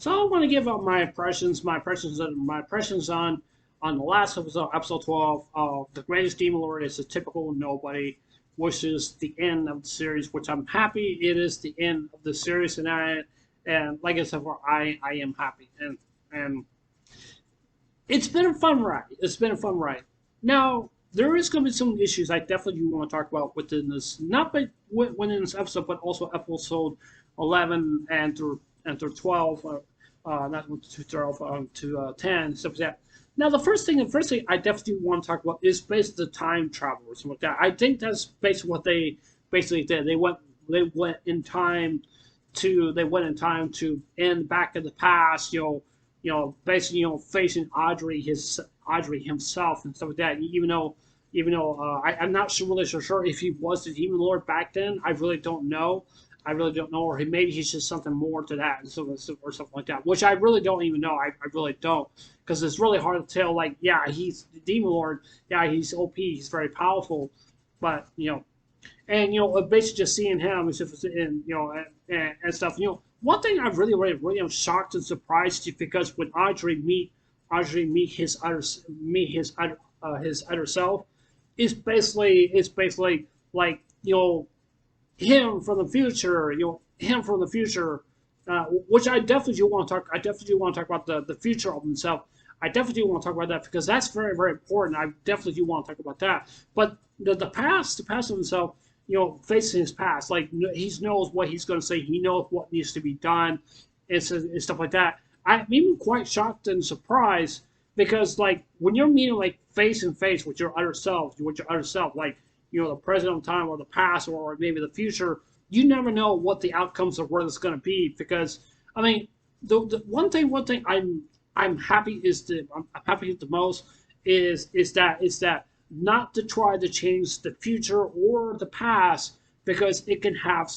So I want to give up my impressions on the last episode, episode 12 of the greatest demon lord is a typical nobody, which is the end of the series. Which I'm happy it is the end of the series, and like I said before, I am happy, and it's been a fun ride. It's been a fun ride. Now there is going to be some issues I definitely do want to talk about within this, not by within this episode, but also episode 11 and through 12, not to 12 to 10, stuff like that. Now the first thing I definitely want to talk about is basically the time travel or something like that. I think that's basically what they basically did. They went in time to end back in the past, basically, facing Audrey himself and stuff like that. I'm not really so sure if he was the Demon Lord back then. I really don't know. Or maybe he's just something more to that, and or something like that, which I really don't even know. I really don't, because it's really hard to tell. Like, yeah, he's the Demon Lord. Yeah, he's OP. He's very powerful, but basically just seeing him and stuff. One thing I really am shocked and surprised because when Audrey meet his other self, it's basically like him from the future, which I definitely do want to talk. I definitely do want to talk about the future of himself. I definitely do want to talk about that because that's very, very important. I definitely do want to talk about that. But the past of himself, facing his past, like he knows what he's going to say. He knows what needs to be done, and stuff like that. I'm even quite shocked and surprised because, like, when you're meeting like face and face with your other self, like the present of time or the past or maybe the future, you never know what the outcomes of where it's going to be. Because I mean, the one thing I'm happy I'm happy the most is that not to try to change the future or the past, because it can have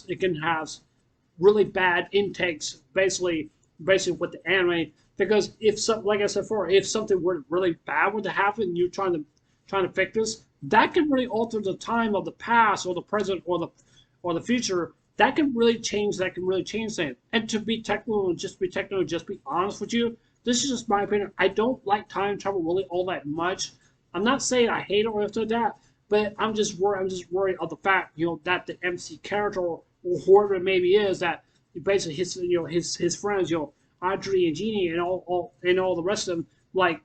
really bad intakes basically with the anime. Because like I said before, if something were really bad were to happen and you're trying to fix this, that can really alter the time of the past or the present or the future. That can really change things. And to be technical, just be honest with you, this is just my opinion. I don't like time travel really all that much. I'm not saying I hate it or anything like that, but I'm just worried of the fact, that the MC character or whoever it maybe is, that basically his friends, Audrey and Jeannie and all the rest of them, like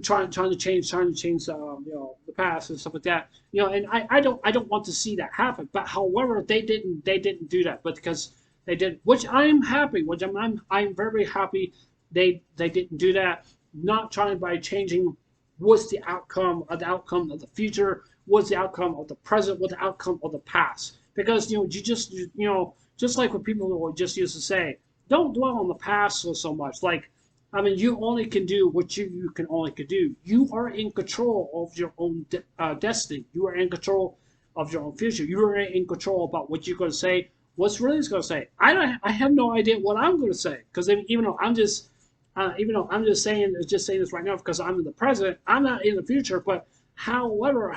trying to change the past and stuff like that. And I don't want to see that happen. But however, they didn't do that, but because they did, which I am happy, I'm very happy they didn't do that. Not trying by changing what's the outcome of the future, what's the outcome of the present, what's the outcome of the past. Because just like what people just used to say, don't dwell on the past so much. Like, I mean, you only can do what you can only can do. You are in control of your own destiny. You are in control of your own future. You are in control about what you're going to say, what's really going to say. I have no idea what I'm going to say, because even though I'm just saying this right now because I'm in the present. I'm not in the future. But however,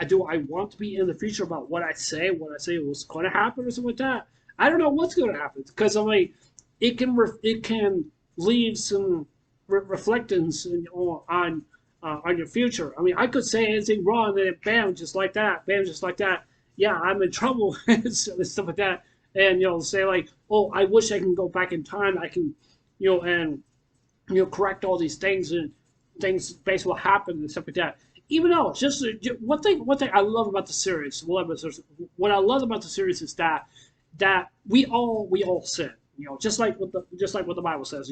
do I want to be in the future about what I say was going to happen or something like that? I don't know what's going to happen, because I mean, it can leave some reflections on your future. I mean, I could say anything wrong, and then bam, just like that. Yeah, I'm in trouble and stuff like that. And say like, oh, I wish I can go back in time. I can, and correct all these things, and things basically will happen and stuff like that. Even though it's just one thing I love about the series. What I love about the series is that we all sin. Just like what the Bible says.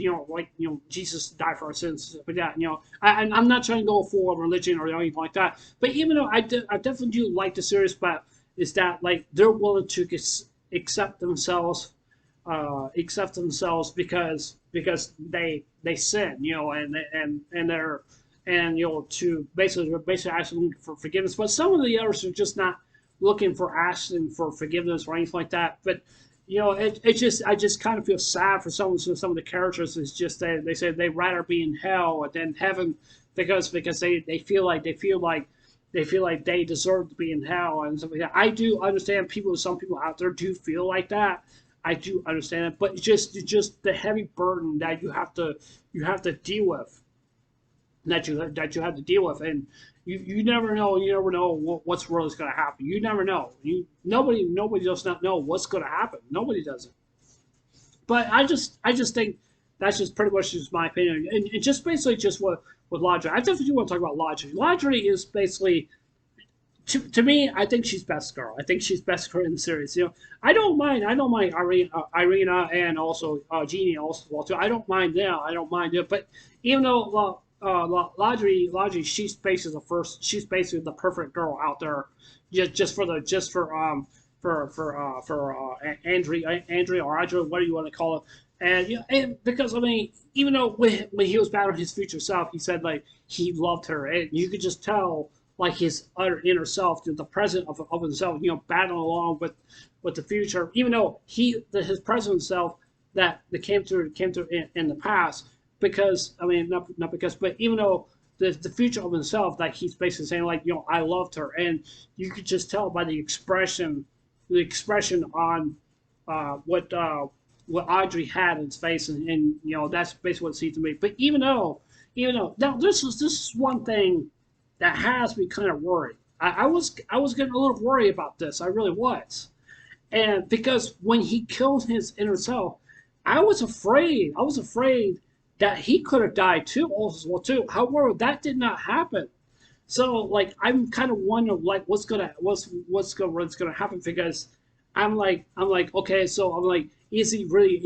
Jesus died for our sins, but that. I'm not trying to go for religion or anything like that. But even though I definitely do like the series, but is that like they're willing to accept themselves because they sin, and they're to basically asking for forgiveness. But some of the others are just not looking for asking for forgiveness or anything like that. But I just kind of feel sad for some of the characters. It's just that they say they'd rather be in hell than heaven, because they feel like they deserve to be in hell and stuff like that. I do understand some people out there do feel like that. I do understand it, but it's just the heavy burden that you have to deal with, that you have to deal with, and you never know. You never know what's really going to happen. You never know. Nobody does not know what's going to happen. Nobody does it. But I just think that's just pretty much just my opinion, and just basically just what with Lodgery. I definitely do want to talk about Lodgery. Lodgery is basically to me, I think she's best girl. I think she's best girl in the series. I don't mind Irina and also Jeannie also well too. I don't mind them. I don't mind it. But even though Lodgery, she's basically the perfect girl out there, just for the just for Andrea or Audrey, what do you want to call it? And and because I mean, even though when he was battling his future self, he said like he loved her, and you could just tell like his utter inner self, the present of himself, battling along with the future, even though his present self that came through in the past, because I mean not because, but even though the future of himself, like he's basically saying like I loved her, and you could just tell by the expression on what Audrey had in his face, and that's basically what it seems to me. But even though now this is one thing that has me kind of worried. I was getting a little worried about this. I really was, and because when he killed his inner self, I was afraid. I was afraid that he could have died too, also well too. However, that did not happen. So like I'm kind of wondering like what's gonna happen, because I'm like okay, so I'm like is he really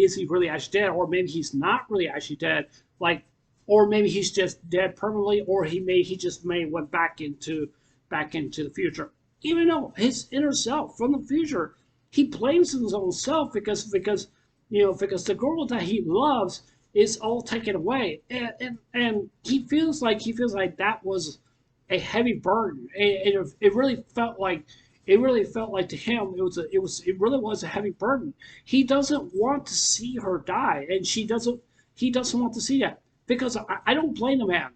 actually dead, or maybe he's not really actually dead, like, or maybe he's just dead permanently, or he just may went back into the future, even though his inner self from the future, he blames his own self because the girl that he loves is all taken away, and he feels like that was a heavy burden. It really felt like to him it really was a heavy burden. He doesn't want to see her die, and he doesn't want to see that, because I don't blame the man.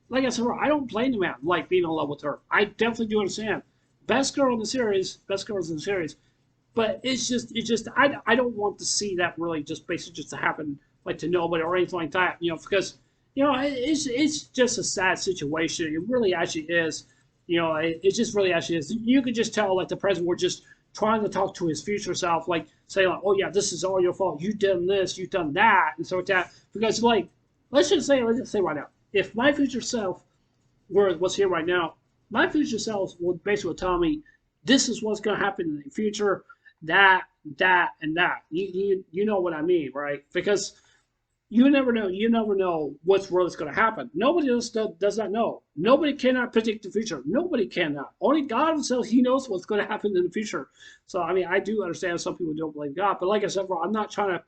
Like I said, I don't blame the man like being in love with her. I definitely do understand. Best girls in the series, but it's just I don't want to see that really just basically just to happen like to nobody or anything like that. Because it's just a sad situation. It really actually is. It just really actually is. You could just tell like the president were just trying to talk to his future self, like say like, oh yeah, this is all your fault. You done this, you done that, and so like that. Because like let's just say right now, if my future self was here right now, my future self would basically tell me this is what's going to happen in the future, that, and that. You know what I mean, right? Because you never know. You never know what's really going to happen. Nobody else does not know. Nobody cannot predict the future. Nobody cannot. Only God himself, he knows what's going to happen in the future. So, I mean, I do understand some people don't believe God. But like I said, bro, I'm not trying to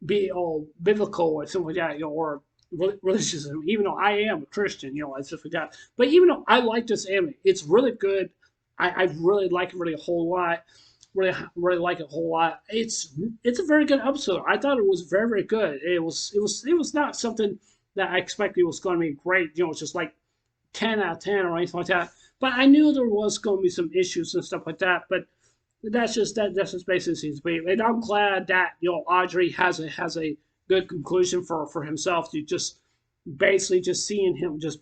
be all biblical or something like that, or religious, even though I am a Christian, it's just like that. But even though I like this anime, it's really good. I really like it really a whole lot. Really like it a whole lot. It's a very good episode. I thought it was very very good. It was not something that I expected was going to be great. It's just like 10 out of 10 or anything like that. But I knew there was going to be some issues and stuff like that. But that's just basically seems to be. And I'm glad that Audrey has a good conclusion for himself, to just basically just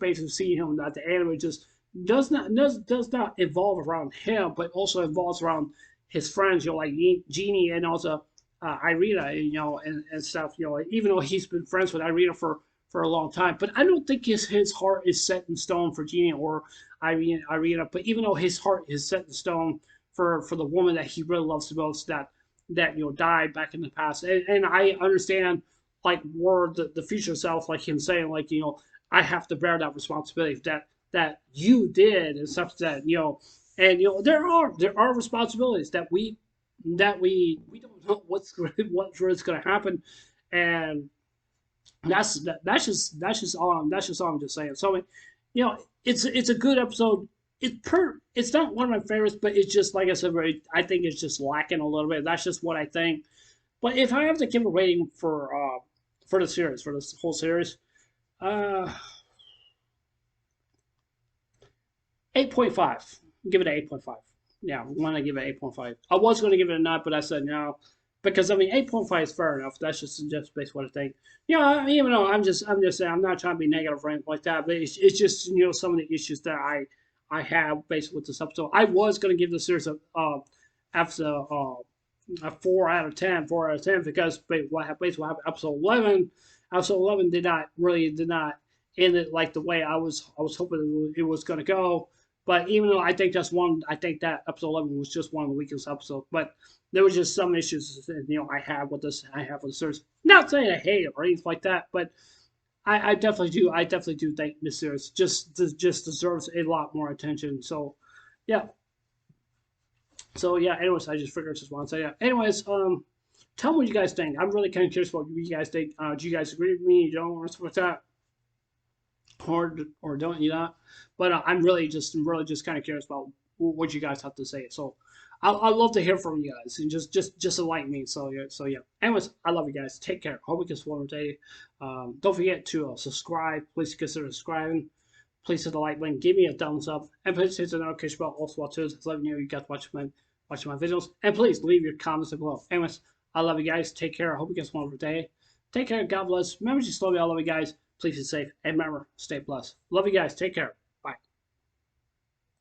basically seeing him, that the anime just does not evolve around him, but also evolves around his friends, like Jeannie and also Irina, and stuff. Even though he's been friends with Irina for a long time, but I don't think his heart is set in stone for Jeannie or Irina. But even though his heart is set in stone for the woman that he really loves the most, that died back in the past, and I understand like where the future self, like him saying like I have to bear that responsibility that you did and stuff, that and there are responsibilities that we don't know what's really going to happen, and that's just all I'm just saying. So it's a good episode. It's not one of my favorites, but it's just like I said, I think it's just lacking a little bit. That's just what I think. But if I have to give a rating for the series, for this whole series, uh 8.5. Give it an 8.5. Yeah, I want to give it 8.5. I was going to give it a 9, but I said no. because I mean 8.5 is fair enough. That's just basically what I think. You know, even though I'm just saying I'm not trying to be negative or anything like that, but it's just some of the issues that I have basically with this episode. I was gonna give the series a 4 out of 10, 4 out of 10 because basically what happened episode 11. Episode 11 did not end it like the way I was hoping it was gonna go. But even though I think that episode 11 was just one of the weakest episodes. But there was just some issues, I have with the series. Not saying I hate it or anything like that, but I definitely do think this series just deserves a lot more attention. So, yeah. So yeah. Anyways, I just figured I just want to say that. Anyways, tell me what you guys think. I'm really kind of curious what you guys think. Do you guys agree with me? You don't, or stuff like that? Or don't you not? But I'm really just kind of curious about what you guys have to say. So I'd love to hear from you guys and just enlighten me. So yeah. Anyways, I love you guys. Take care. Hope we can one day. Don't forget to subscribe. Please consider subscribing. Please hit the like button. Give me a thumbs up. And please hit the notification bell also while too. Let me know you guys watching my videos. And please leave your comments below. Anyways, I love you guys. Take care. I hope you guys have a wonderful day. Take care. God bless. Remember to slow me. I love you guys. Please be safe. And remember, stay blessed. Love you guys. Take care.